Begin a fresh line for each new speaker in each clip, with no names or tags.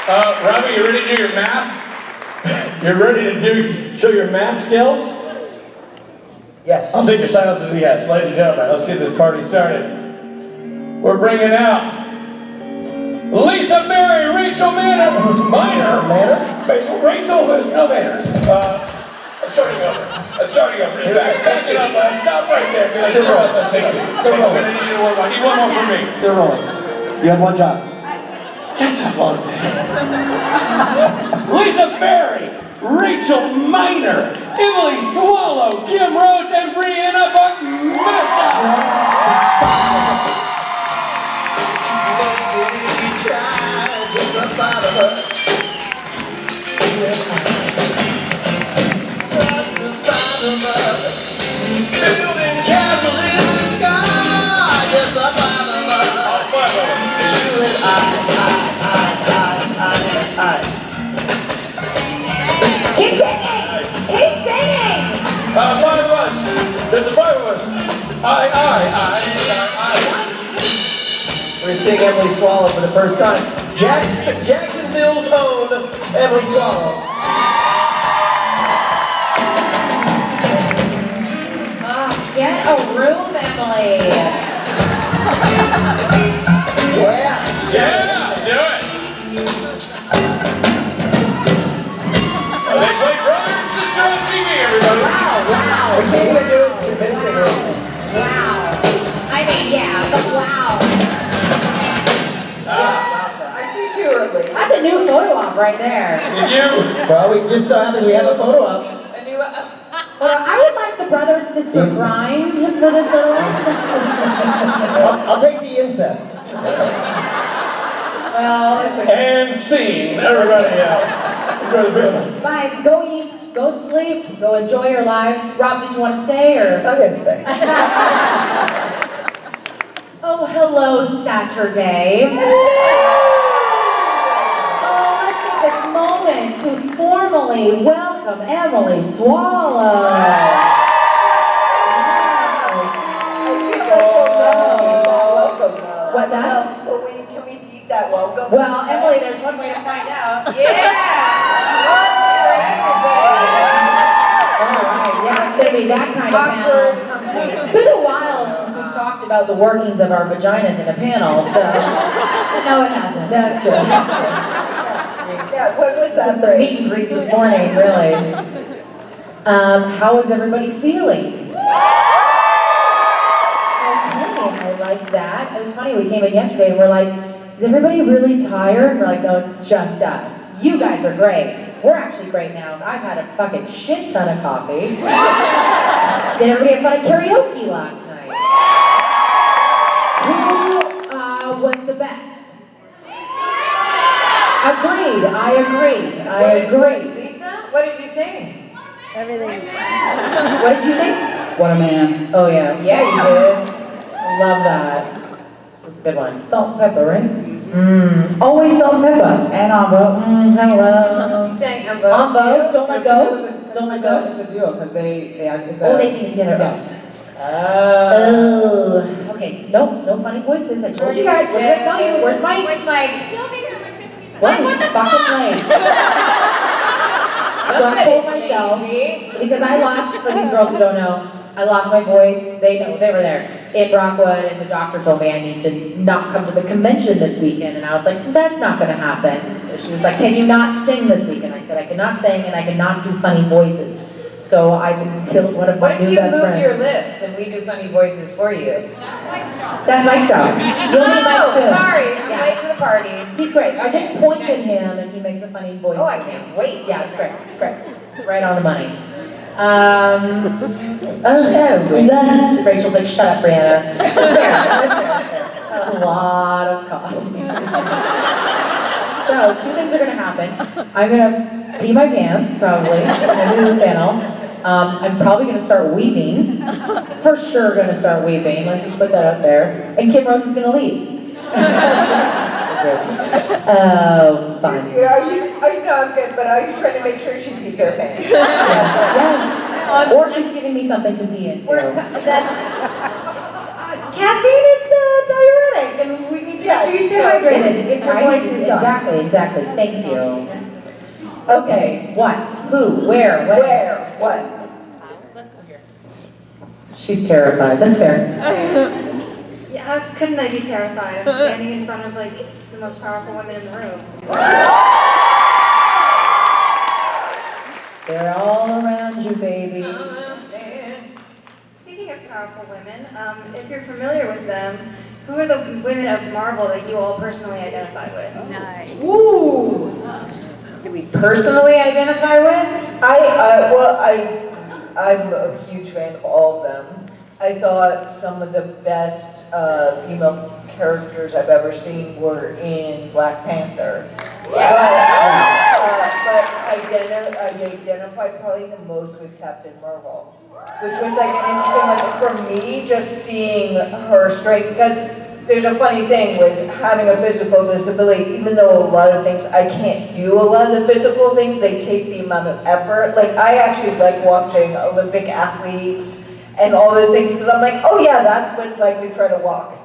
Robbie, you ready to do your math? You're ready to show your math skills?
Yes.
I'll take your silence as a yes. Ladies and gentlemen, let's get this party started. We're bringing out Lisa Mary, Rachel Minor. Rachel has no manners. I'm starting over. He's back. Catch it up. Stop right there. Still rolling. Still rolling. I need one more for me.
Still rolling. You had one job.
That's a long day. Lisa Berry, Rachel Minor, Emily Swallow, Kim Rhodes, and Briana Buckmaster.
Building castles in the sky, just the five of us.
All five of them.
You and I.
Keep singing! Keep singing!
Five of us. There's the five of us. I.
We're seeing Emily Swallow for the first time. Jacksonville's own Emily Swallow.
Get a room, Emily!
Yeah.
Do it. They play brother and sister on TV, everybody.
Wow!
We can't even do it convincingly.
Wow! I mean, yeah, but wow! That's a new photo op right there.
Did you?
Well, we just so happens we have a photo up.
Well, I would like the brother-sister grind for this photo op.
I'll take the incest.
Well, it's okay.
And scene. Everybody out.
Fine, go eat, go sleep, go enjoy your lives. Rob, did you want to stay or?
I'm gonna stay.
Oh, hello, Saturday. Oh, let's take this moment to formally welcome Emily Swallow. What's that?
Can we beat that welcome?
Well, Emily, there's one way to find out.
Yeah!
All right, yeah, it's gonna be that kind of
Awkward
panel.
company.
It's been a while since we've talked about the workings of our vaginas in a panel, so. No, it hasn't. That's true.
Yeah, what was
That's
that
the meet and greet this morning, really. How is everybody feeling? Okay, I like that. It was funny, we came in yesterday and we're like, is everybody really tired? We're like, no, it's just us. You guys are great. We're actually great now. I've had a fucking shit ton of coffee. Did everybody have fun at karaoke last night? Who was the best? Agreed. I agree.
Lisa, what did you sing?
Everything. What did you say?
What a man.
Oh yeah.
Yeah, you did.
Love that. That's a good one. Salt and pepper, right? Always salt and pepper.
And Avo.
Hello.
You sang
On vote. Don't let go. Don't let go.
It's a duo because they are. It's
Oh, they sing together. Oh. Okay. No funny voices. I told you guys. What did I tell you? Where's Mike?
Where's Mike?
What? He's fucking late. So I told myself, because I lost, for these girls who don't know, I lost my voice. They know, they were there in Brockwood, and the doctor told me I need to not come to the convention this weekend. And I was like, that's not going to happen. So she was like, can you not sing this weekend? I said, I cannot sing and I cannot do funny voices. So I've instilled one of
What
my
if
new
you
best
move
friends.
your lips and we do funny voices for you?
That's Mike's job. You'll meet Mike soon.
Sorry, I'm
Yeah.
late to the party.
He's great. I
Okay,
just point at
next.
him and he makes a funny voice.
Oh, I can't wait.
Yeah, it's great. It's great. It's right on the money. That's, Rachel's like, shut up, Briana. That's fair. That's fair. A lot of coffee. So, two things are gonna happen. I'm gonna pee my pants, probably, when I do this panel. I'm probably gonna start weeping. For sure gonna start weeping. Let's just put that up there. And Kim Rhodes is gonna leave. Oh, fun.
Are you, no, I'm good, but are you trying to make sure she pees her pants?
Yes. Or she's giving me something to pee into.
That's caffeine is diuretic, and we need to
Make sure you stay hydrated if your voice is done. Exactly. Thank you. Okay, what? Who? Where? When?
Where? What?
Let's go here. She's terrified. That's fair.
Yeah, how couldn't I be terrified? I'm standing in front of like the most powerful women in the room.
They're all around you, baby.
Speaking of powerful women, if you're familiar with them, who are the women of Marvel that you all personally identify with?
Nice.
Ooh.
That we personally identify with?
I'm a huge fan of all of them. I thought some of the best female characters I've ever seen were in Black Panther. But I identify probably the most with Captain Marvel, which was like an interesting, like for me, just seeing her strength, because there's a funny thing with having a physical disability, even though a lot of things, I can't do a lot of the physical things, they take the amount of effort. Like I actually like watching Olympic athletes and all those things, because I'm like, oh yeah, that's what it's like to try to walk.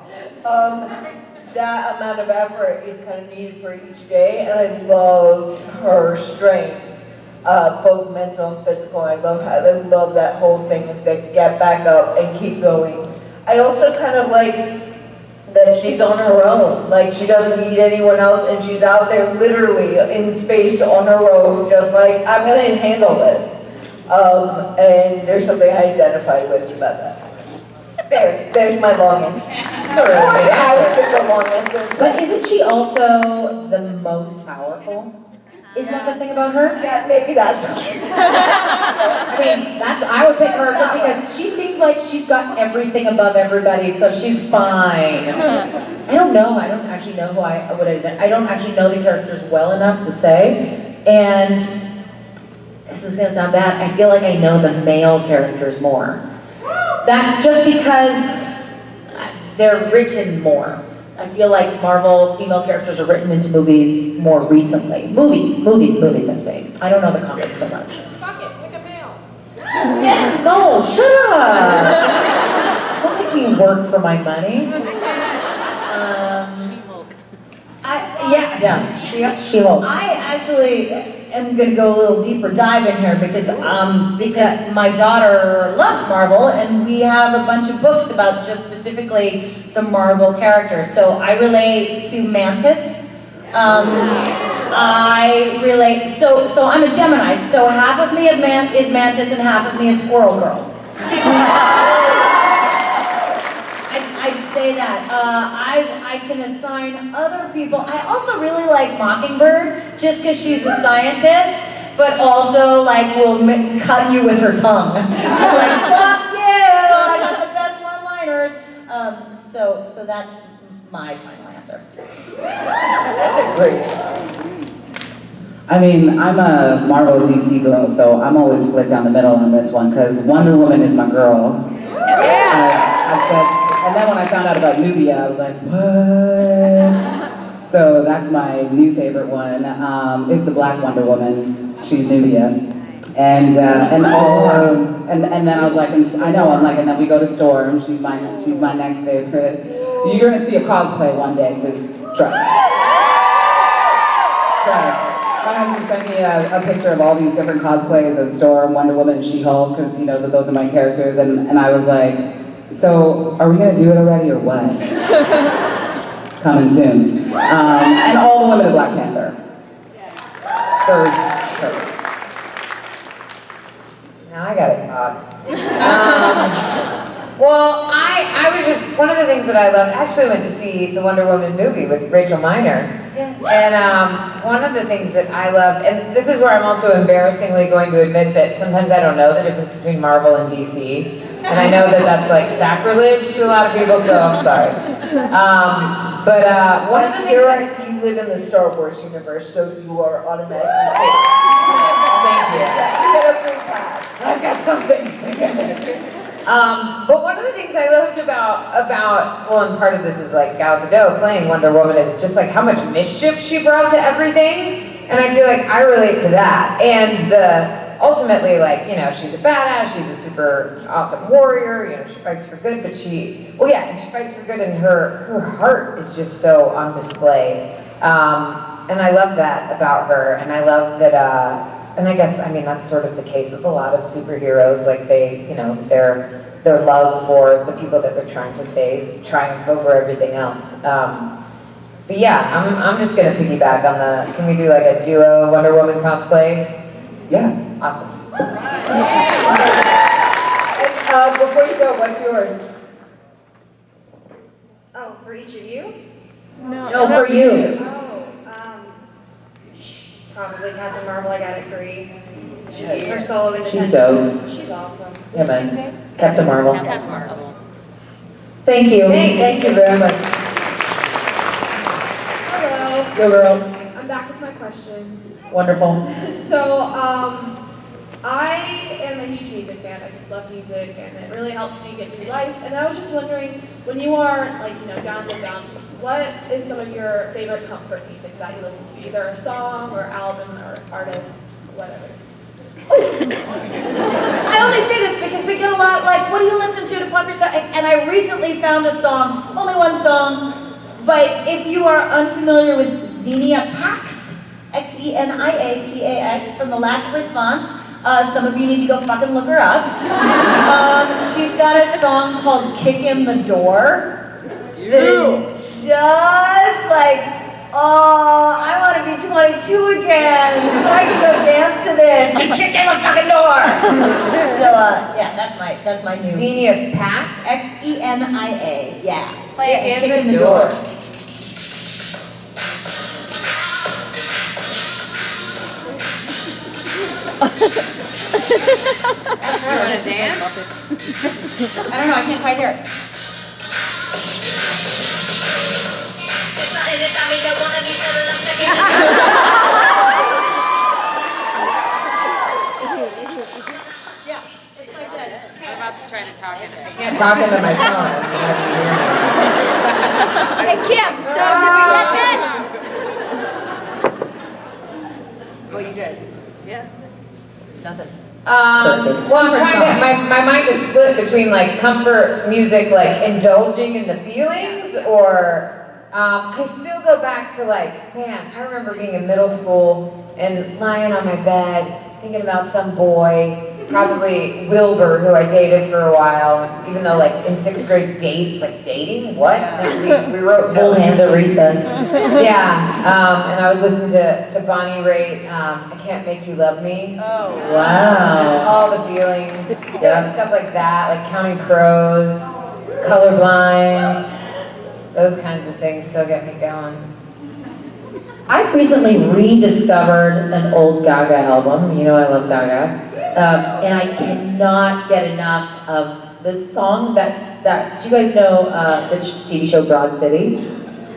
That amount of effort is kind of needed for each day, and I love her strength, both mental and physical. I love that whole thing of that get back up and keep going. I also kind of like that she's on her own, like she doesn't need anyone else, and she's out there literally in space on her own, just like, I'm gonna handle this. And there's something I identify with about that. There's my long answer. Of course I would pick a long answer.
But isn't she also the most powerful? Isn't that the thing about her?
Yeah, maybe that's
I mean, I would pick her just because she seems like she's got everything above everybody, so she's fine. I don't know. I don't actually know I don't actually know the characters well enough to say. And this is gonna sound bad. I feel like I know the male characters more. That's just because they're written more. I feel like Marvel female characters are written into movies more recently. Movies, I'm saying. I don't know the comics so much.
Fuck it, pick a male.
No, shut up! Don't make me work for my money. She-Hulk.
I actually am going to go a little deeper dive in here because my daughter loves Marvel and we have a bunch of books about just specifically the Marvel characters. So I relate to Mantis. I relate. So I'm a Gemini. So half of me is Mantis and half of me is Squirrel Girl. I'd say that. I can assign other people. I also really like Mockingbird, just because she's a scientist, but also like will cut you with her tongue. So like, fuck you! I got the best one-liners. So that's my final answer.
That's a great answer.
I mean, I'm a Marvel DC girl, so I'm always split down the middle on this one, because Wonder Woman is my girl. And then when I found out about Nubia, I was like, what? So that's my new favorite one, is the Black Wonder Woman. She's Nubia. And then I was like, and then we go to Storm. She's my next favorite. You're gonna see a cosplay one day, just trust. Trust. My husband sent me a picture of all these different cosplays of Storm, Wonder Woman, and She-Hulk, because he knows that those are my characters, and I was like, so, are we gonna do it already or what? Coming soon. And all the women of Black Panther. For sure.
Now I gotta talk. Well, I was just, one of the things that I love, I actually went to see the Wonder Woman movie with Rachel Miner. And one of the things that I love, and this is where I'm also embarrassingly going to admit that sometimes I don't know the difference between Marvel and DC. And I know that that's like sacrilege to a lot of people, so I'm sorry. But one of the things that
you live in the Star Wars universe, so you are automatically
thank you.
You get a free pass.
I've got something. But one of the things I loved about, well, and part of this is like Gal Gadot playing Wonder Woman is just like how much mischief she brought to everything. And I feel like I relate to that. And ultimately, like, you know, she's a badass, she's a super awesome warrior, you know, she fights for good, but she fights for good, and her heart is just so on display. And I love that about her, and I love that, and I guess, I mean, that's sort of the case with a lot of superheroes, like they, you know, their love for the people that they're trying to save triumph over everything else. But yeah, I'm just gonna piggyback on the, can we do like a duo Wonder Woman cosplay?
Yeah.
Awesome.
And, before you go, what's yours?
Oh, for each of you?
No, for you.
Oh, probably Captain Marvel. I got it free. She's her solo independence.
She's dope.
She's awesome.
Yeah, man. Captain Marvel.
Captain Marvel.
Thank you.
Thank you very much.
Hello,
Go girl.
I'm back with my questions.
Wonderful.
So, I am a huge music fan. I just love music, and it really helps me get through life. And I was just wondering, when you are like, you know, down in the dumps, what is some of your favorite comfort music that you listen to? Either a song or album or artist, whatever.
I only say this because we get a lot like, what do you listen to pop yourself? And I recently found a song, only one song, but if you are unfamiliar with Xenia Pax, Xenia from The Lack of Response, some of you need to go fucking look her up. She's got a song called Kick in the Door. That is just like, oh, I want to be 22 again, so I can go dance to this and kick in the fucking door. So yeah, that's my new.
Xenia Pax?
Xenia, yeah.
Play
Kick
in the door.
You want to dance?
I don't know, I can't quite hear it. Yeah, it's like this.
I'm about to try to talk into it.
I can't talk into my phone.
Hey Kim, so did we get this?
Well, you guys. Yeah. Nothing.
Well, I'm trying to, my mind is split between like comfort music, like indulging in the feelings, or I still go back to like, man, I remember being in middle school and lying on my bed, thinking about some boy, probably Wilbur, who I dated for a while, even though like in 6th grade dating, what? Like, we wrote
Full hands at recess.
Yeah, and I would listen to Bonnie Raitt, I Can't Make You Love Me.
Oh.
Just
Wow.
all the feelings, yeah, stuff like that, like Counting Crows, Colorblind, those kinds of things still get me going.
I've recently rediscovered an old Gaga album. You know I love Gaga. And I cannot get enough of this song do you guys know the TV show Broad City?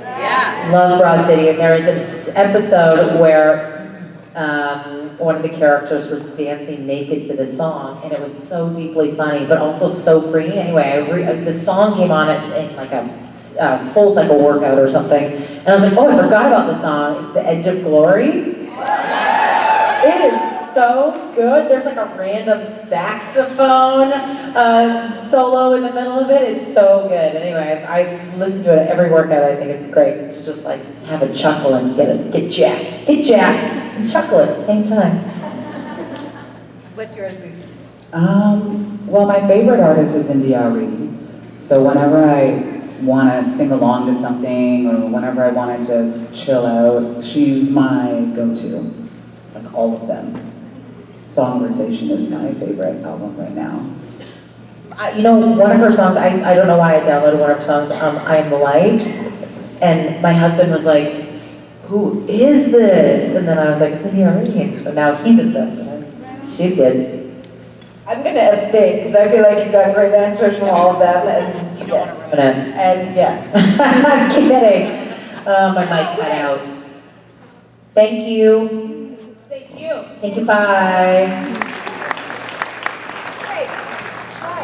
Yeah.
Love Broad City, and there was this episode where one of the characters was dancing naked to the song, and it was so deeply funny, but also so free. Anyway, the song came on in like a Soul Cycle workout or something, and I was like, oh, I forgot about the song. It's The Edge of Glory. It is so good. There's like a random saxophone solo in the middle of it. It's so good. Anyway, I listen to it every workout. I think it's great to just like have a chuckle and get jacked and chuckle at the same time.
What's yours, Lisa?
Well, my favorite artist is India Arie. So whenever I want to sing along to something, or whenever I want to just chill out, she's my go-to. Like all of them. Songversation is my favorite album right now.
You know, one of her songs, I don't know why I downloaded one of her songs, I Am the Light, and my husband was like, who is this? And then I was like, it's India Arie. So now he's obsessed with her. She's good.
I'm going to abstain because I feel like you got great answers from all of them. And you don't want to ruin it. And yeah.
I'm kidding. My mic cut out. Thank you.
Thank you.
Thank you, bye.
Hi.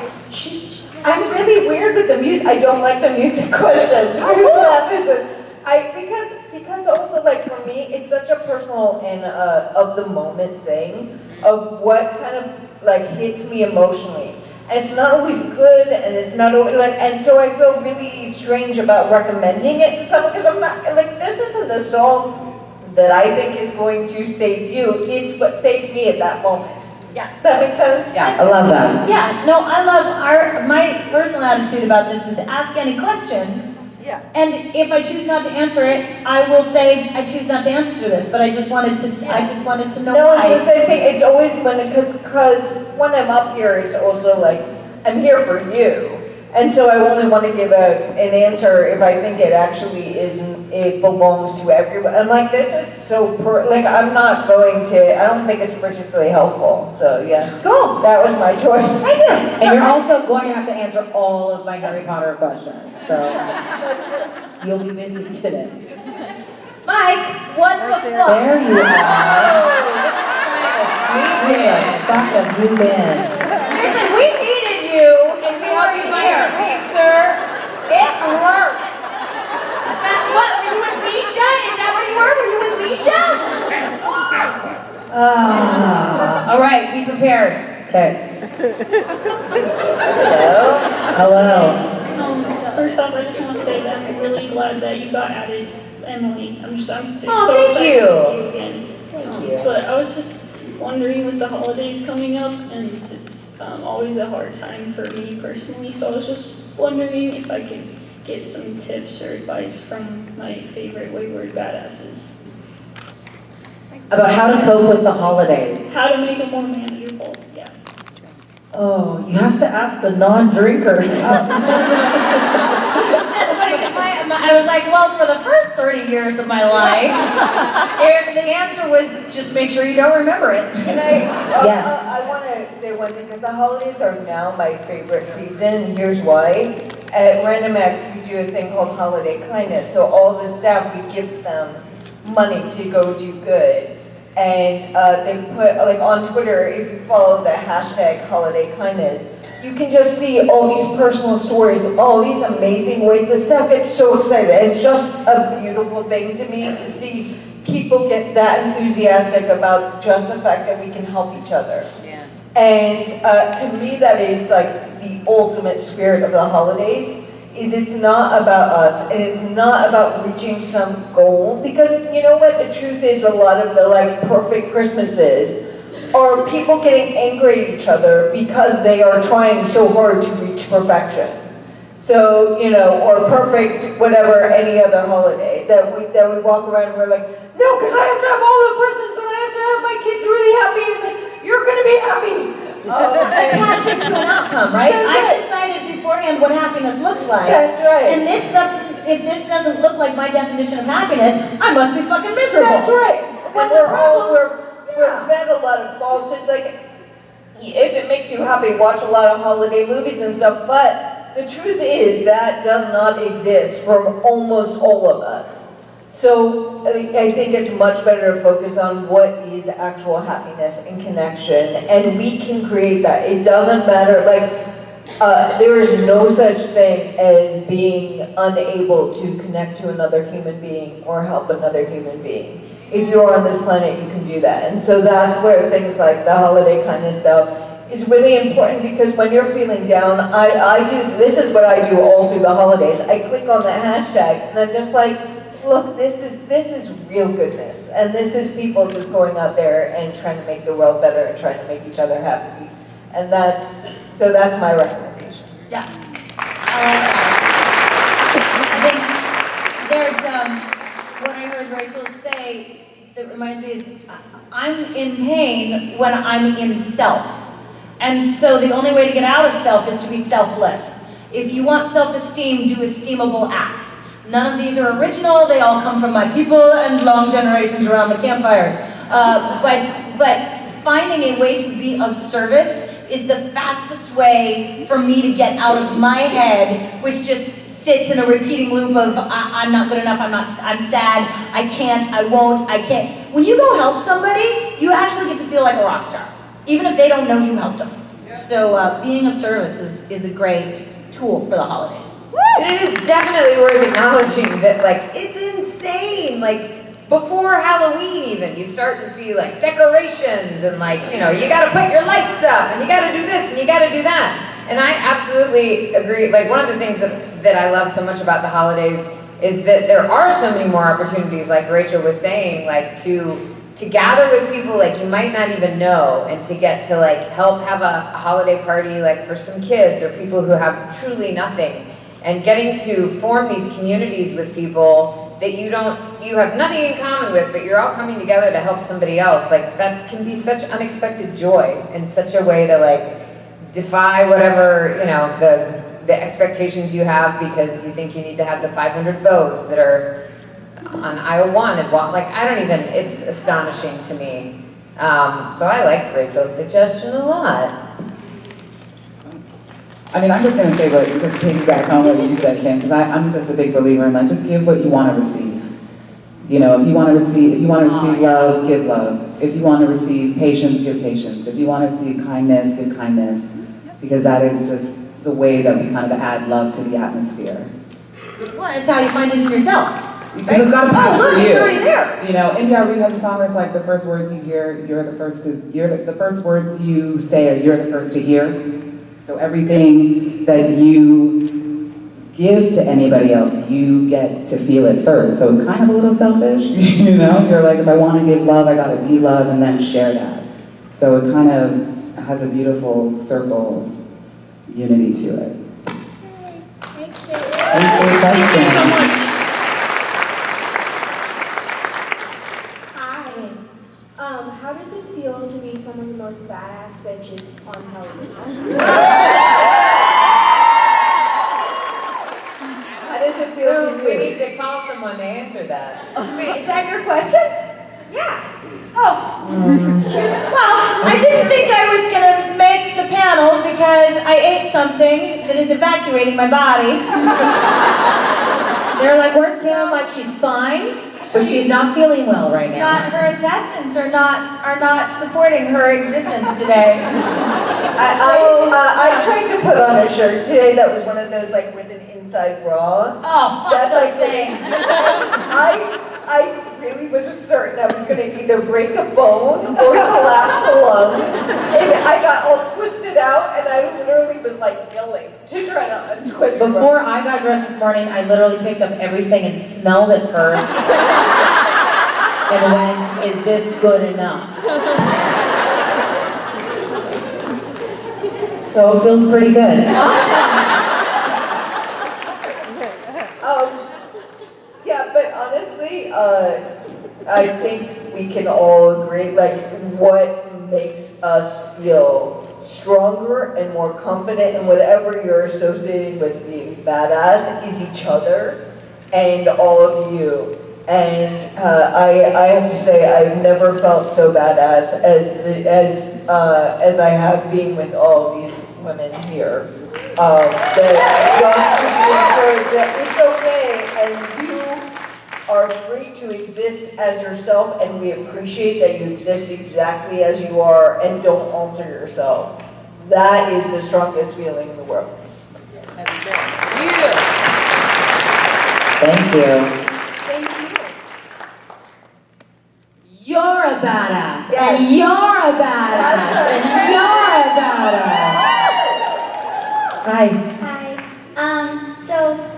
I'm really weird with the music. I don't like the music questions. Because also like for me, it's such a personal and of the moment thing. of what kind of like hits me emotionally. And it's not always good, and it's not always like, and so I feel really strange about recommending it to someone because I'm not like, this isn't the song that I think is going to save you. It's what saved me at that moment.
Yeah.
Does that make sense?
Yeah, I love that.
Yeah, no, I love my personal attitude about this is ask any question.
Yeah.
And if I choose not to answer it, I will say I choose not to answer this, but I just wanted to know
No,
why.
it's the same thing. It's always because when I'm up here, it's also like, I'm here for you. And so I only want to give an answer if I think it actually it belongs to everyone. I'm like, this is so I'm not going to, I don't think it's particularly helpful. So yeah.
Cool.
That was my choice.
Thank you.
And you're also going to have to answer all of my Harry Potter questions. So you'll be busy today.
Mike, what the fuck?
There you are.
Sweet
Where the fuck have you been?
Seriously, we needed you, and we weren't here.
Sir.
It hurts. What, were you with Misha? Is that where you were? Were you with Misha? All right, be prepared.
Okay.
Hello.
Hello.
First off, I just want to say that I'm really glad that you got added, Emily. I'm so
Oh,
excited
thank
to see
you.
you again.
Thank you.
But I was just wondering with the holidays coming up, and it's always a hard time for me personally, so I was just wondering if I could get some tips or advice from my favorite wayward badasses.
About how to cope with the holidays.
How to make it more manageable, yeah.
Oh, you have to ask the non-drinkers.
That's funny, 'cause I was like, well, for the first 30 years of my life, the answer was just make sure you don't remember it.
And I
Yes.
want to say one thing, because the holidays are now my favorite season, and here's why. At Random X, we do a thing called Holiday Kindness, so all the staff, we gift them money to go do good. And they put, like on Twitter, if you follow the hashtag Holiday Kindness, you can just see all these personal stories, all these amazing ways. The staff gets so excited. It's just a beautiful thing to me to see people get that enthusiastic about just the fact that we can help each other.
Yeah.
And to me, that is like the ultimate spirit of the holidays. Is it's not about us, and it's not about reaching some goal, because you know what, the truth is a lot of the like perfect Christmases are people getting angry at each other because they are trying so hard to reach perfection. So, you know, or perfect, whatever, any other holiday that we walk around and we're like, no, because I have to have all the presents and I have to have my kids really happy and like, you're gonna be happy.
Attach it to an outcome, right?
That's
I
it.
decided beforehand what happiness looks like.
That's right.
And if this doesn't look like my definition of happiness, I must be fucking miserable.
That's right.
When
And
the
we're fed a lot of falsehoods. Like, if it makes you happy, watch a lot of holiday movies and stuff. But the truth is that does not exist for almost all of us. So I think it's much better to focus on what is actual happiness and connection, and we can create that. It doesn't matter. Like, there is no such thing as being unable to connect to another human being or help another human being. If you're on this planet, you can do that. And so that's where things like the holiday kind of stuff is really important, because when you're feeling down, this is what I do all through the holidays. I click on the hashtag and I'm just like, look, this is real goodness. And this is people just going out there and trying to make the world better and trying to make each other happy. And that's my recommendation.
Yeah. I think there's what I heard Rachel say that reminds me is I'm in pain when I'm in self. And so the only way to get out of self is to be selfless. If you want self-esteem, do esteemable acts. None of these are original. They all come from my people and long generations around the campfires. But finding a way to be of service is the fastest way for me to get out of my head, which just sits in a repeating loop of I'm not good enough, I'm sad, I can't, I won't, I can't. When you go help somebody, you actually get to feel like a rock star, even if they don't know you helped them. So being of service is a great tool for the holidays.
And it is definitely worth acknowledging that, like, it's insane. Like, before Halloween even, you start to see like decorations and like, you know, you gotta put your lights up and you gotta do this and you gotta do that. And I absolutely agree. Like one of the things that I love so much about the holidays is that there are so many more opportunities, like Rachel was saying, like to gather with people like you might not even know, and to get to like help have a holiday party like for some kids or people who have truly nothing, and getting to form these communities with people that you have nothing in common with, but you're all coming together to help somebody else. Like that can be such unexpected joy and such a way to like defy whatever, you know, the expectations you have because you think you need to have the 500 bows that are on aisle 1 and like I don't even, it's astonishing to me. So I liked Rachel's suggestion a lot.
I mean, I'm just gonna say what, just piggyback on what you said, Kim, because I'm just a big believer in like, just give what you want to receive. You know, if you want to receive love, give love. If you want to receive patience, give patience. If you want to receive kindness, give kindness. Because that is just the way that we kind of add love to the atmosphere.
Well, it's how you find it in yourself.
Because it's got to pass
look,
for you.
it's already there.
You know, India Reed has a song where it's like the first words you hear, the first words you say are you're the first to hear. So everything that you give to anybody else, you get to feel it first. So it's kind of a little selfish, you know? You're like, if I want to give love, I gotta be love and then share that. So it kind of has a beautiful circle unity to it.
Thanks
for your question.
Thank you so much.
Hi. How does it feel to be some of the most badass bitches on television?
How does it feel to
We
you?
need to call someone to answer that.
Wait, is that your question?
Yeah.
Oh. Well, I didn't think I was gonna make the panel because I ate something that is evacuating my body.
They're like, where's Kim? I'm like, she's fine, but she's not feeling well right
It's
now.
not, her intestines are not supporting her existence today.
I tried to put on a shirt today that was one of those like with an inside bra.
Oh, fuck
That's
those
like
things.
I really wasn't certain I was gonna either break a bone or collapse a lung. And I got all twisted out and I literally was like yelling to try to untwist it.
Before I got dressed this morning, I literally picked up everything and smelled it first. And went, is this good enough? So it feels pretty good.
Yeah, but honestly, I think we can all agree, like, what makes us feel stronger and more confident in whatever you're associating with being badass is each other and all of you. And I have to say, I've never felt so badass as I have being with all these women here. That just encourage that it's okay, and you are free to exist as yourself, and we appreciate that you exist exactly as you are and don't alter yourself. That is the strongest feeling in the world.
Thank you.
Thank you.
You're a badass,
Yes.
and you're a badass, and you're a badass. Hi.
Hi. So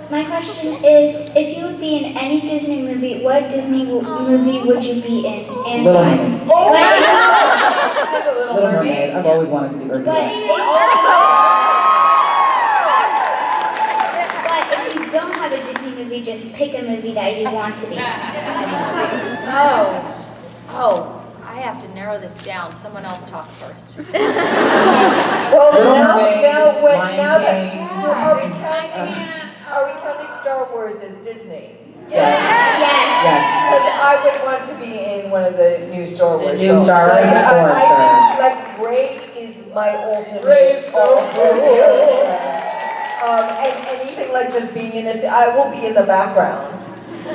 my question is, if you would be in any Disney movie, what Disney movie would you be in? And
Little
why?
Mermaid.
Little
Little Mermaid. I've always wanted to be Ursula.
But if you don't have a Disney movie, just pick a movie that you want to be in.
Oh, I have to narrow this down. Someone else talk first.
Well,
Little
now
Mermaid,
that
Lion King.
are we counting Star Wars as Disney?
Yes. Yes.
Because I would want to be in one of the new Star Wars
new
films.
Star Wars,
Like,
for
I think like Rey is my ultimate.
Rey's so
cool. And anything like just being in a, I will be in the background.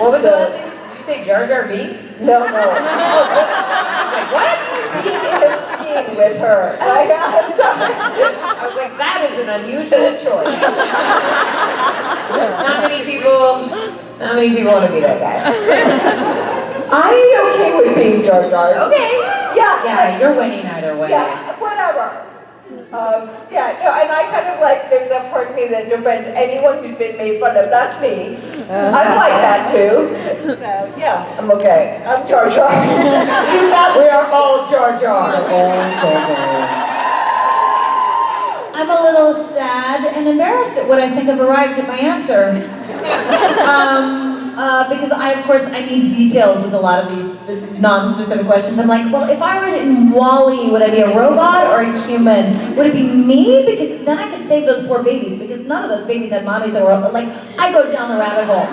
What was the
So-
last thing? Did you say Jar Jar Binks?
No.
Like, what?
Being in a scene with her. Like,
I was like, that is an unusual choice. Not many people want to be that guy.
I'm okay with being Jar Jar.
Okay.
Yeah, you're winning either way.
Yeah, whatever. Yeah, no, and I kind of like, there's that part of me that, no friends, anyone who's been made fun of, that's me. I'm like that too. So, yeah, I'm okay. I'm Jar Jar. We are all Jar Jar.
I'm a little sad and embarrassed at what I think I've arrived at my answer. Because I need details with a lot of these non-specific questions. I'm like, well, if I was in WALL-E, would I be a robot or a human? Would it be me? Because then I could save those poor babies, because none of those babies had mommies that were, like, I go down the rabbit hole.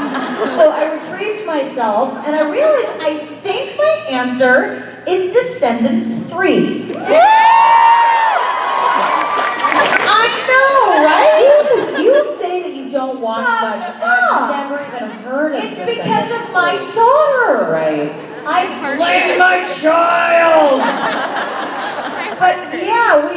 So I retrieved myself, and I realized I think my answer is Descendants 3. I know, right?
You say that you don't watch much. I've never even heard of
It's
this.
because of my daughter.
Right.
I blame my child. But yeah,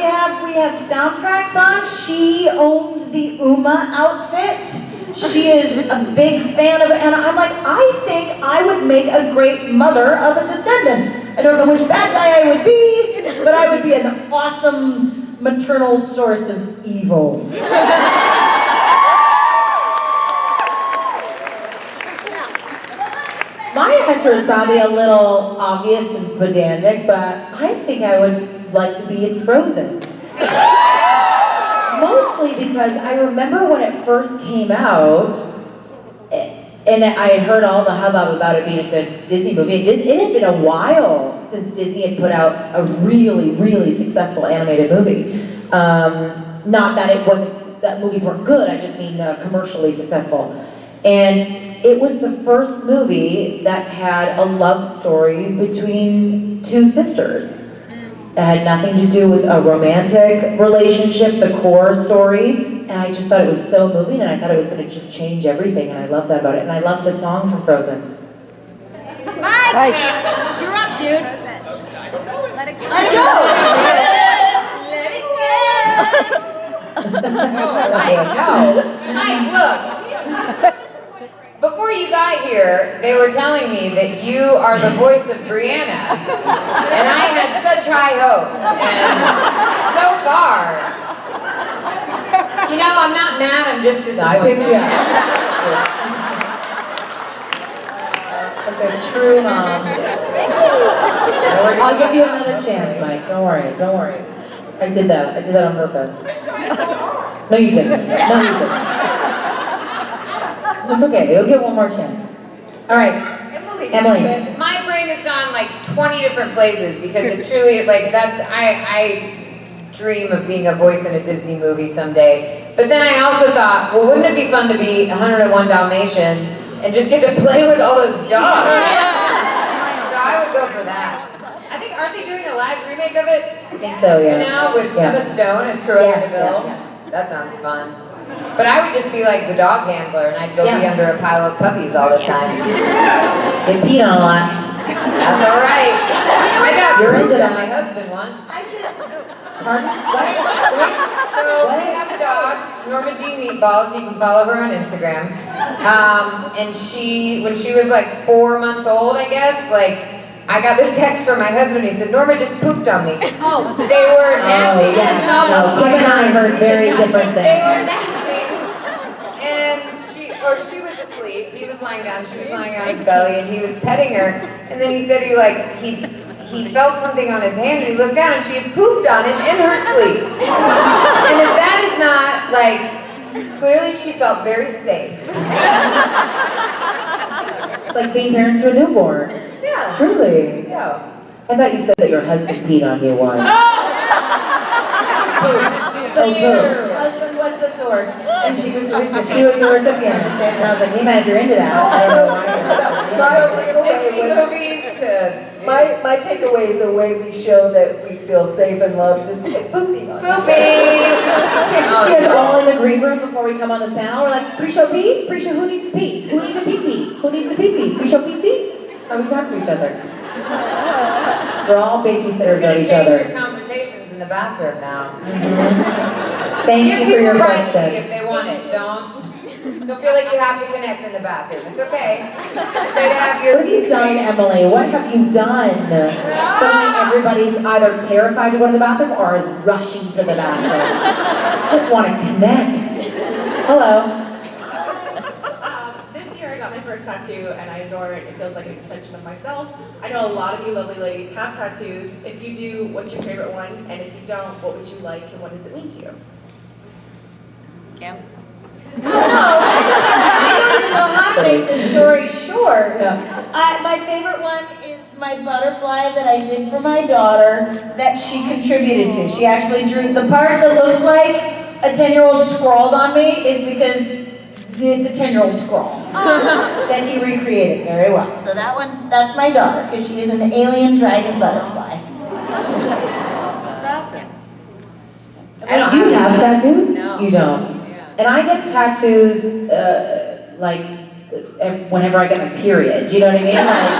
we have soundtracks on. She owns the Uma outfit. She is a big fan of it, and I'm like, I think I would make a great mother of a descendant. I don't know which bad guy I would be, but I would be an awesome maternal source of evil.
My answer is probably a little obvious and pedantic, but I think I would like to be in Frozen. Mostly because I remember when it first came out, and I had heard all the hubbub about it being a good Disney movie. It had been a while since Disney had put out a really, really successful animated movie. Not that it wasn't, that movies weren't good, I just mean commercially successful. And it was the first movie that had a love story between two sisters. It had nothing to do with a romantic relationship, the core story, and I just thought it was so moving, and I thought it was going to just change everything, and I love that about it. And I love the song from Frozen.
Mike, you're up, dude.
Let it go.
Let it go.
Let it go. Oh, Mike, no. Mike, look. Before you got here, they were telling me that you are the voice of Briana. And I had such high hopes. And so far, you know, I'm not mad, I'm just
I picked
disappointed.
you Like a true mom. I'll give you another chance, Mike. Don't worry, don't worry. I did that on purpose. No, you didn't. No, you didn't. It's okay, you'll get one more chance. All right, Emily.
My brain has gone like 20 different places because it truly, like that, I dream of being a voice in a Disney movie someday. But then I also thought, well, wouldn't it be fun to be 101 Dalmatians and just get to play with all those dogs? So I would go for that. I think, aren't they doing a live remake of it?
I think so, yeah.
Now with Emma Stone as Cruella de Vil? That sounds fun. But I would just be like the dog handler, and I'd go be under a pile of puppies all the time.
Get peed on a lot.
That's all right. I got
You're into
pooped on
that.
my husband once.
Pardon?
So we have a dog, Norma Jean Meatballs. You can follow her on Instagram. And when she was like 4 months old, I guess, like, I got this text from my husband. He said, Norma just pooped on me. Oh. They were napping.
Oh, yeah. No, Kim and I heard very different
They
things.
were napping. And she was asleep. He was lying down. She was lying on his belly, and he was petting her. And then he said he felt something on his hand, and he looked down, and she had pooped on him in her sleep. And if that is not, like, clearly she felt very safe.
It's like being parents to a newborn.
Yeah.
Truly.
Yeah.
I thought you said that your husband peed on you once.
Her husband was the source, and she was the recipient.
She was the recipient. And I was like, hey man, if you're into that, I don't know why.
My takeaway is the way we show that we feel safe and loved, just pooping on
Pooping!
See us all in the green room before we come on this panel. We're like, pre-show pee? Pre-show who needs to pee? Who needs a pee-pee? Who needs a pee-pee? Pre-show pee-pee? That's how we talk to each other. We're all babysitters of
It's
each
going to change
other.
your conversations in the bathroom now.
Thank
Give
you for your
people privacy
question.
if they want it. Don't Don't feel like you have to connect in the bathroom. It's okay. It's okay to have your
What have you done, Emily? What have you done? Suddenly everybody's either terrified to go to the bathroom or is rushing to the bathroom. Just want to connect. Hello.
This year I got my first tattoo and I adore it. It feels like an extension of myself. I know a lot of you lovely ladies have tattoos. If you do, what's your favorite one? And if you don't, what would you like and what does it mean to you?
Kim?
I don't even know how to make this story short. My favorite one is my butterfly that I did for my daughter that she contributed to. She actually drew the part that looks like a 10-year-old scrawled on me is because it's a 10-year-old scrawl that he recreated very well. So that's my daughter because she is an alien dragon butterfly.
That's awesome.
Do you have tattoos?
No.
You don't. And I get tattoos, like, whenever I get my period. Do you know what I mean? Like,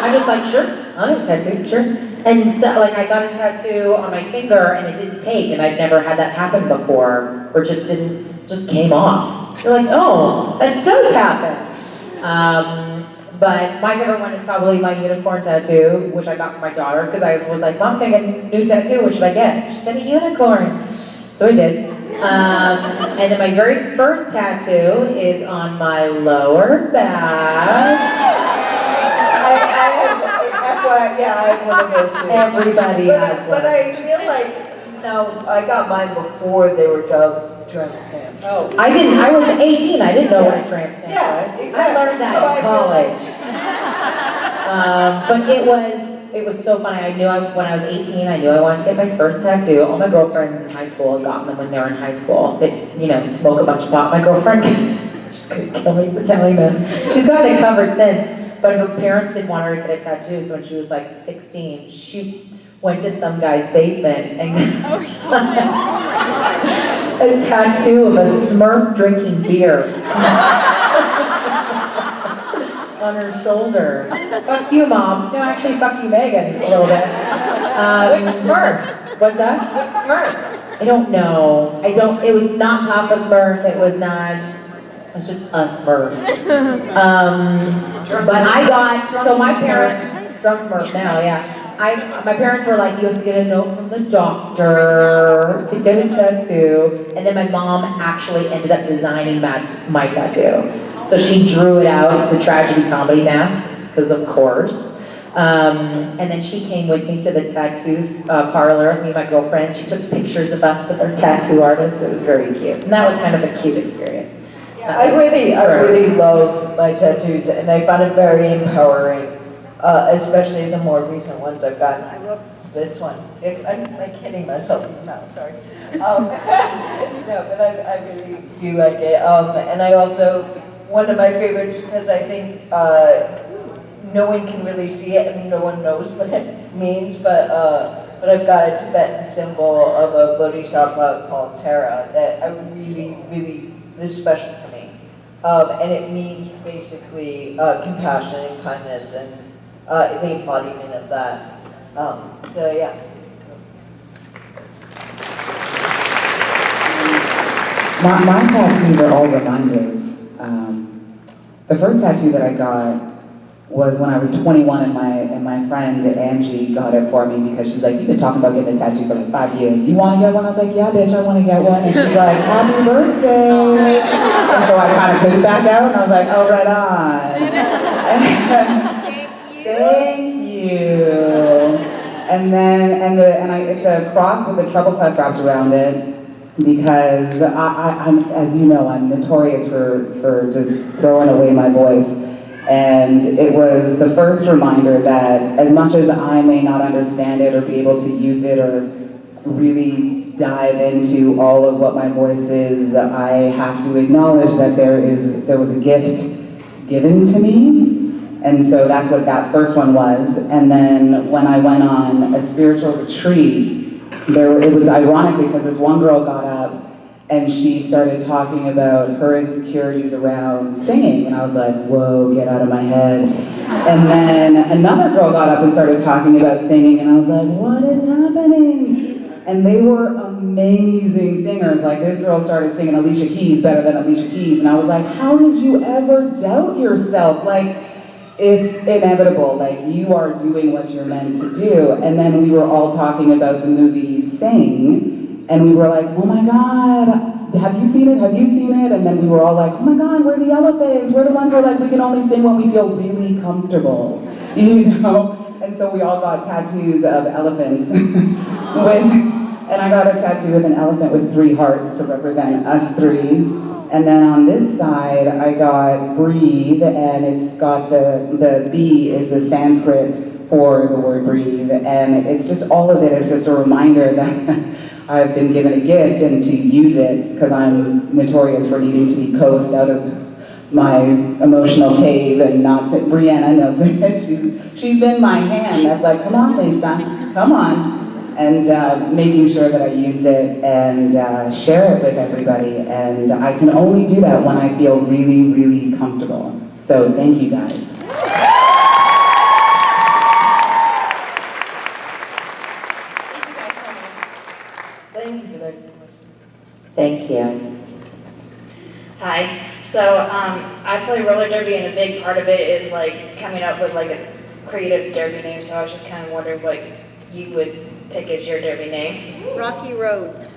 I'm just like, sure, I'll get a tattoo, sure. And so, like, I got a tattoo on my finger and it didn't take, and I've never had that happen before, or just came off. You're like, oh, that does happen. But my favorite one is probably my unicorn tattoo, which I got for my daughter, because I was like, Mom's gonna get a new tattoo, what should I get? She said, a unicorn. So I did. And then my very first tattoo is on my lower back.
I have one of those too.
Everybody has one.
But I feel like, no, I got mine before they were dubbed tramp stamps.
Oh. I didn't, I was 18, I didn't know what a tramp stamp was.
Yeah, exactly.
I learned that
So
in college. But it was so funny. I knew when I was 18, I knew I wanted to get my first tattoo. All my girlfriends in high school had gotten them when they were in high school. They, smoke a bunch of pot. My girlfriend, she's gonna kill me for telling this. She's gotten it covered since, but her parents didn't want her to get a tattoo, so when she was like 16, she went to some guy's basement and got a tattoo of a Smurf drinking beer. On her shoulder. Fuck you, Mom. No, actually, fuck you, Megan, a little bit.
Which Smurf?
What's that?
Which Smurf?
I don't know. It was not Papa Smurf. It was just a Smurf. But I got, so my parents, drunk Smurf now, yeah. My parents were like, you have to get a note from the doctor to get a tattoo. And then my mom actually ended up designing my tattoo. So she drew it out, it's the tragedy comedy masks, because of course. And then she came with me to the tattoo parlor, me and my girlfriends. She took pictures of us with our tattoo artists. It was very cute. And that was kind of a cute experience.
I really love my tattoos, and I find it very empowering, especially the more recent ones I've gotten. I love this one. I'm like hitting myself in the mouth, sorry. No, but I really do like it. And I also, one of my favorites, because I think no one can really see it and no one knows what it means, but I've got a Tibetan symbol of a bodhisattva called Tara that I really is special to me. And it means basically compassion and kindness and the embodiment of that. So yeah.
My tattoos are all reminders. The first tattoo that I got was when I was 21 and my friend Angie got it for me because she's like, you've been talking about getting a tattoo for like 5 years. You want to get one? I was like, yeah, bitch, I want to get one. And she's like, happy birthday. And so I kind of put it back out and I was like, oh, right on. Thank you. And then, it's a cross with a treble clef wrapped around it. Because I'm, as you know, I'm notorious for just throwing away my voice. And it was the first reminder that as much as I may not understand it or be able to use it or really dive into all of what my voice is, I have to acknowledge that there was a gift given to me. And so that's what that first one was. And then when I went on a spiritual retreat, it was ironic because this one girl got up and she started talking about her insecurities around singing, and I was like, whoa, get out of my head. And then another girl got up and started talking about singing, and I was like, what is happening? And they were amazing singers. Like this girl started singing Alicia Keys better than Alicia Keys. And I was like, how did you ever doubt yourself? Like, it's inevitable. Like, you are doing what you're meant to do. And then we were all talking about the movie Sing. And we were like, oh my God, have you seen it? Have you seen it? And then we were all like, oh my God, we're the elephants. We're the ones who are like, we can only sing when we feel really comfortable. You know? And so we all got tattoos of elephants. And I got a tattoo with an elephant with 3 hearts to represent us 3. And then on this side, I got breathe, and it's got the B is the Sanskrit for the word breathe. And it's just, all of it is just a reminder that I've been given a gift and to use it, because I'm notorious for needing to be coaxed out of my emotional cave and not sit. Briana knows it. She's been my hand that's like, come on, Lisa, come on. And making sure that I use it and share it with everybody. And I can only do that when I feel really, really comfortable. So thank you guys.
Thank you for that. Thank you.
Hi. So I play roller derby, and a big part of it is like coming up with like a creative derby name. So I was just kind of wondering what you would pick as your derby name.
Rocky Rhodes.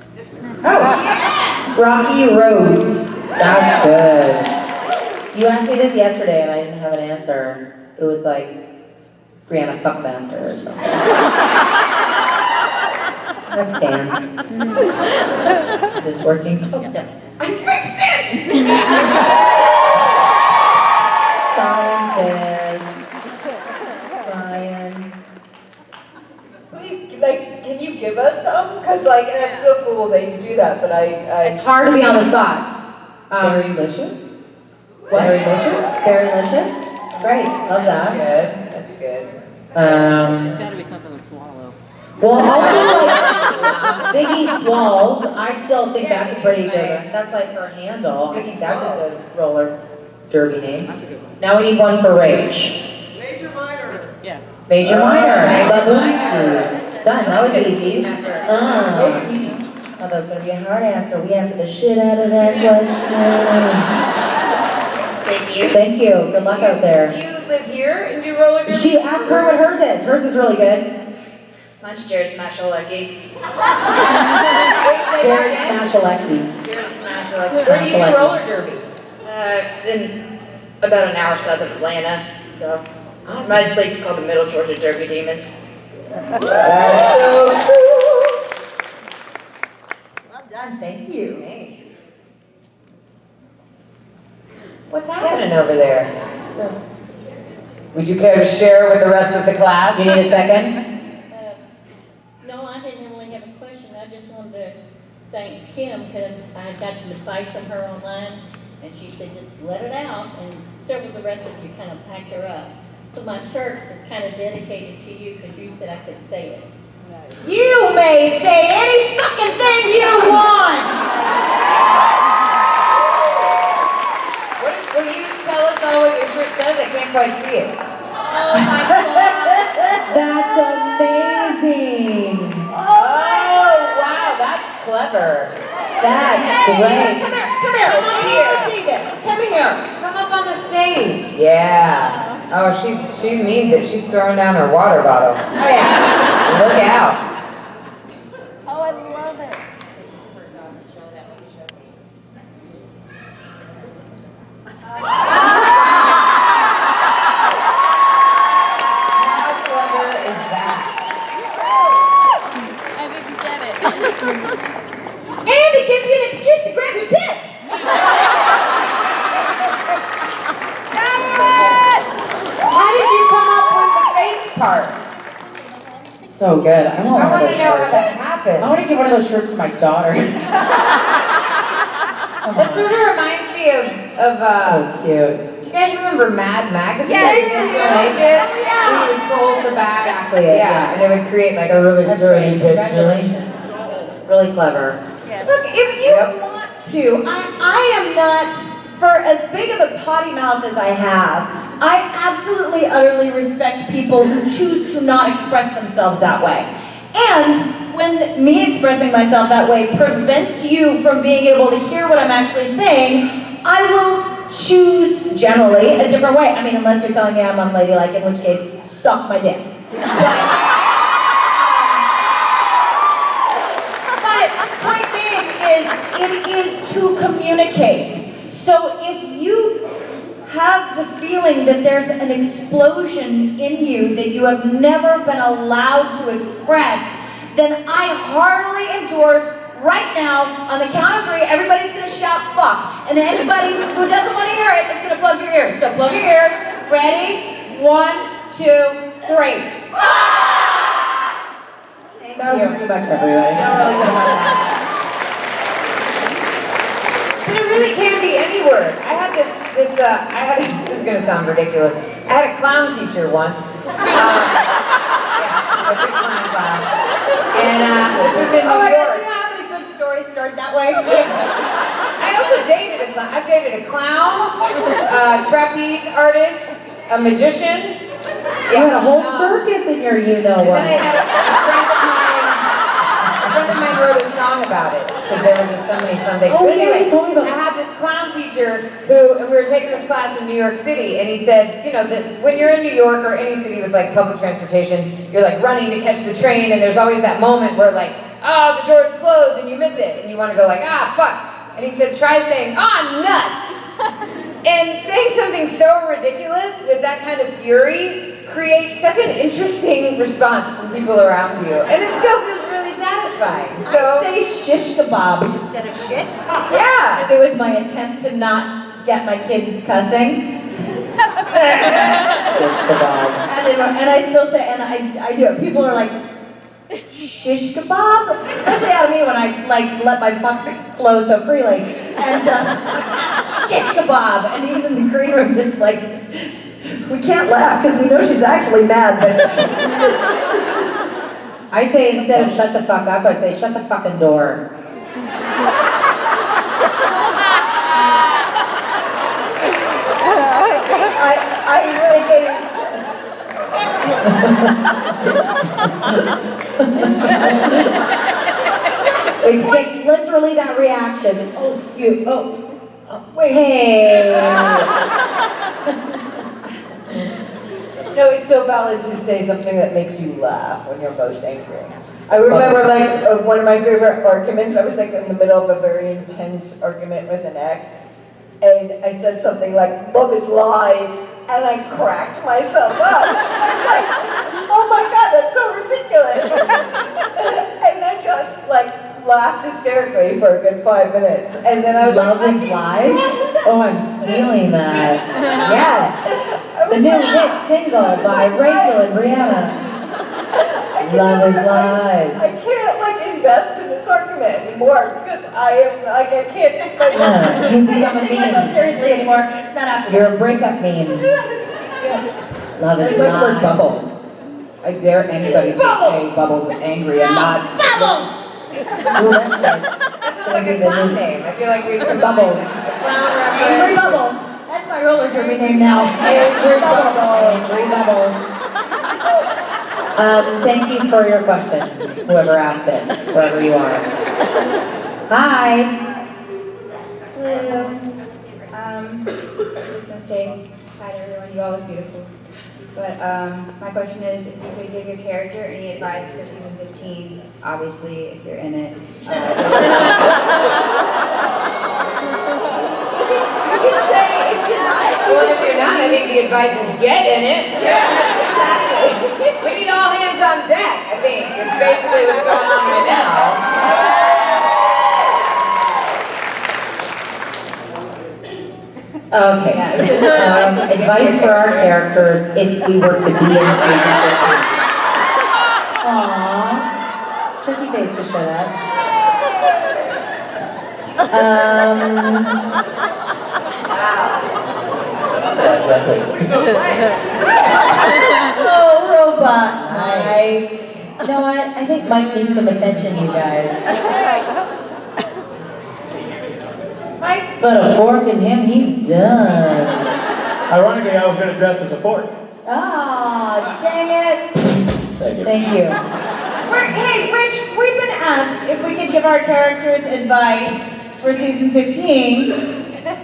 Oh, Rocky Rhodes. That's good. You asked me this yesterday, and I didn't have an answer. It was like Briana Buckmaster or something. That stands. Is this working? Oh, yeah.
I fixed it!
Scientist. Science.
Please, like, can you give us some? Because, like, that's so cool that you do that, but
It's hard to be on the spot.
Berrylicious?
What? Berrylicious? Berrylicious? Great, love that.
That's good.
There's got to be something to swallow.
Well, also like Biggie Smalls, I still think that's a pretty good. That's like her handle. I think that's a good roller derby name. That's a good one. Now we need one for Rache.
Major minor.
Yeah.
Major minor. Baboonsky. Done. That was easy. Oh, that was gonna be a hard answer. We answered the shit out of that question.
Thank you.
Thank you. Good luck out there.
do you live here and do roller derby?
She asked her what hers is. Hers is really good.
Mine's Jared Smashalecki.
Jared Smashalecki.
Jared Smashalecki.
Where do you do roller derby?
In about an hour south of Atlanta. So my league's called the Middle Georgia Derby Demons.
That's so cool.
Well done, thank you.
What's happening over there? Would you care to share with the rest of the class?
You need a second?
No, I didn't really have a question. I just wanted to thank Kim because I got some advice from her online, and she said just let it out, and several of the rest of you kind of packed her up. So my shirt is kind of dedicated to you because you said I could say it.
You may say any fucking thing you want!
Will you tell us all what your shirt says? I can't quite see it.
Oh my God!
That's amazing!
Oh, wow, that's clever.
That's great.
Come here. I need to see this. Come here.
Come up on the stage. Yeah. Oh, she means it. She's throwing down her water bottle.
Oh yeah.
Look out.
Oh, I love it.
How clever is that?
I didn't get it.
And it gives you an excuse to grab your tits.
How did you come up with the fake part?
So good. I want
I
one
want
of
to
those
know how
shirts.
that happened.
I want to give one of those shirts to my daughter.
That sort of reminds me of
So cute.
do you guys remember Mad Magazine?
Yeah,
They used to make it. Where you would fold the back.
Exactly it,
Yeah, and it would create like a really
That's
dirty
great.
picture.
Congratulations. Really clever.
Look, if you want to, I am not, for as big of a potty mouth as I have, I absolutely, utterly respect people who choose to not express themselves that way. And when me expressing myself that way prevents you from being able to hear what I'm actually saying, I will choose, generally, a different way. I mean, unless you're telling me I'm unladylike, in which case, suck my dick. But point being is, it is to communicate. So if you have the feeling that there's an explosion in you that you have never been allowed to express, then I heartily endorse right now, on the count of 3, everybody's gonna shout fuck. And anybody who doesn't want to hear it is gonna plug your ears. So plug your ears. Ready? 1, 2, 3. Thank
That was
you.
pretty much everybody.
Not really good about that.
But it really can be any word. I had this is gonna sound ridiculous. I had a clown teacher once. Yeah, a big clown class. And this was in New
Oh my
York.
God, you know how many good stories start that way?
I also dated a clown. I've dated a clown, a trapeze artist, a magician.
You had a whole circus in your
And then I
you-know-what.
had a friend of mine wrote a song about it because there were just so many fun things.
Oh,
But
yeah,
anyway,
you told me about
I had this clown teacher and we were taking this class in New York City, and he said, you know, that when you're in New York or any city with like public transportation, you're like running to catch the train, and there's always that moment where like, oh, the door's closed and you miss it, and you want to go like, ah, fuck. And he said, try saying, ah, nuts. And saying something so ridiculous with that kind of fury creates such an interesting response from people around you. And it still feels really satisfying. So
I say shish kebab instead of shit.
Yeah.
Because it was my attempt to not get my kid cussing.
Shish kebab.
And I still say, and I do it. People are like, shish kebab? Especially out of me when I like let my fucks flow so freely. And shish kebab. And even in the green room, it's like, we can't laugh because we know she's actually mad, but
I say instead of shut the fuck up, I say shut the fucking door.
I really
It gets literally that reaction. Oh, phew. Oh, wait. Hey.
No, it's so valid to say something that makes you laugh when you're most angry. I remember like one of my favorite arguments, I was like in the middle of a very intense argument with an ex, and I said something like, love is lies, and I cracked myself up. Like, oh my God, that's so ridiculous. And I just like laughed hysterically for a good 5 minutes, and then I was
Love
like,
is lies? Oh, I'm stealing that. Yes. The new hit single by Rachel and Briana. Love is lies.
I can't like invest in this argument anymore because I am like I can't take myself.
Yeah, you become a
take myself
meme.
seriously anymore. Not after
You're a breakup meme. Love is
It's like the word
lies.
bubbles. I dare anybody to say bubbles and angry and not.
Bubbles!
Ooh, that's good.
that sounds like a clown name. I feel like we could
Bubbles.
a clown
Angry
reference.
Bubbles. That's my roller derby name now.
Angry bubbles. Angry bubbles. Thank you for your question, whoever asked it, wherever you are. Hi.
Hello. I'm just gonna say hi to everyone. You all look beautiful. But my question is, if you could give your character any advice for season 15, obviously if you're in it.
Well, if you're not, I think the advice is get in it. We need all hands on deck, I think. It's basically what's going on right now.
Okay. Advice for our characters if we were to be in season 15. Aww. Tricky face to show that.
Oh, robot. Hi.
You know what? I think Mike needs some attention, you guys.
Mike?
Put a fork in him, he's done.
Ironically, I was going to dress as a fork.
Ah, dang it.
Thank you.
Thank you.
Hey, Rich, we asked if we could give our characters advice for season 15,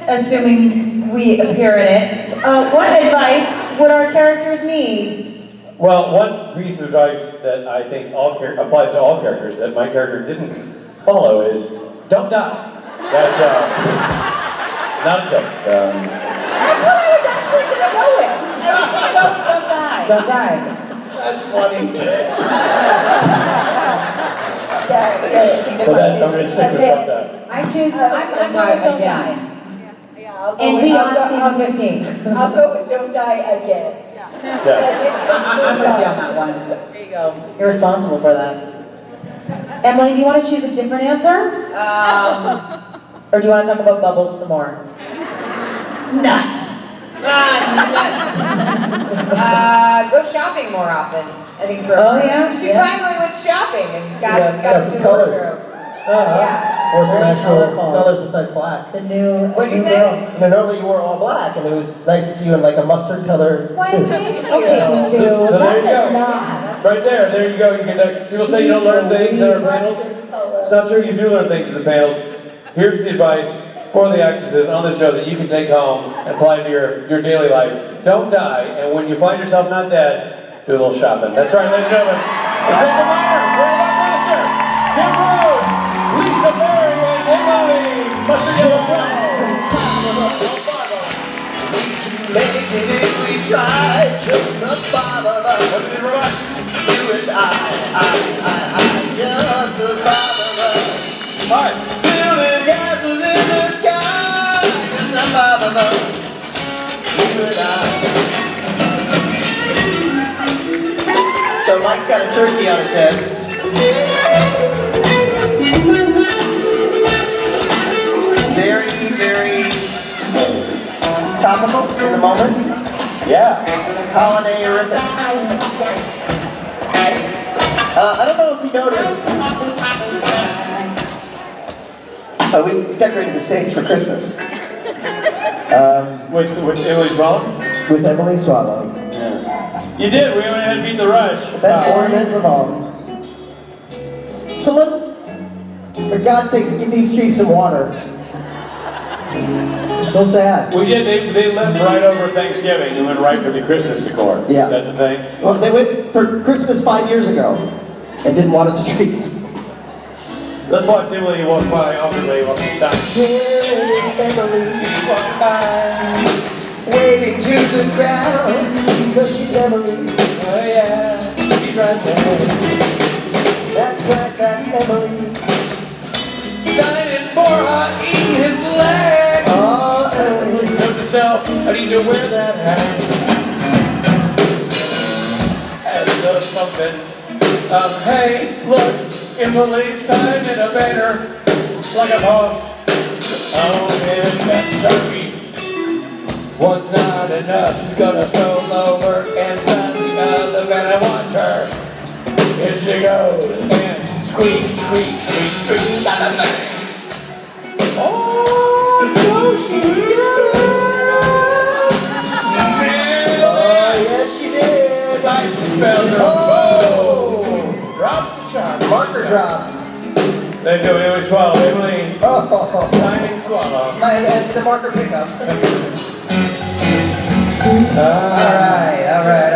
assuming we appear in it. What advice would our characters need?
Well, one piece of advice that I think applies to all characters that my character didn't follow is don't die. That's not a joke.
That's what I was actually going to go with. Don't die.
Don't die.
That's funny.
So that's I'm going to stick with don't die.
I choose, I'm going with don't die.
Yeah, I'll go
And
with,
we
I'll
on
go,
season 15.
I'll go with don't die again.
Yeah.
I'm with you on that one. There you go. You're responsible for that. Emily, do you want to choose a different answer? Or do you want to talk about bubbles some more?
Nuts.
Nuts. Go shopping more often. I think for she finally went shopping and got
some
some
colors.
Yeah.
Or some
Very
actual
colorful.
colors besides black.
It's a new,
What'd you
new
say?
girl.
You know, normally you wore all black, and it was nice to see you in like a mustard color suit.
Okay, you two.
So there you
That's
go.
enough.
Right there you go. You can, people say you don't learn things in our panels. It's not true, you do learn things in the panels. Here's the advice for the actresses on the show that you can take home and apply to your daily life. Don't die, and when you find yourself not dead, do a little shopping. That's right, ladies and gentlemen. Briana, Buckmaster, Kim Rhodes, Lisa Berry, and Emily. Mustard Yellow Flower.
Make it if we try, just the five of us.
What did it remind?
You and I, just the five of us.
All right.
Building castles in the sky, just the five of us. You and I. So Mike's got a turkey on his head. Very, very topical in the moment.
Yeah.
It's holiday-rific. I don't know if you noticed, we decorated the stage for Christmas.
With Emily Swallow?
With Emily Swallow.
Yeah. You did. We went ahead and beat the Rache.
The best ornament of all. Someone, for God's sakes, give these trees some water. It's so sad.
We did. They lived right over Thanksgiving and went right for the Christmas decor.
Yeah.
Is that the thing?
Well, they went for Christmas 5 years ago and didn't water the trees.
Let's watch Emily walk by awkwardly while she stops.
Here's Emily walking by, waving to the crowd, because she's Emily.
Oh yeah, she's right there.
That's right, that's Emily.
Signing Borja, eating his leg.
Oh, Emily.
Note to self, I need to wear that hat. As does something. Hey, look, Emily's signing a banner like a boss. Oh, and that turkey was not enough. She's gonna stroll over and sign the other banner. Watch her. Here she goes and squeak, squeak, squeak, squeak. Da, da, da. Oh, no, she did it!
Yes, she did.
Like the spell her drop the shot.
Marker drop.
They do Emily Swallow. Emily signing Swallow.
The marker pickup.
All right.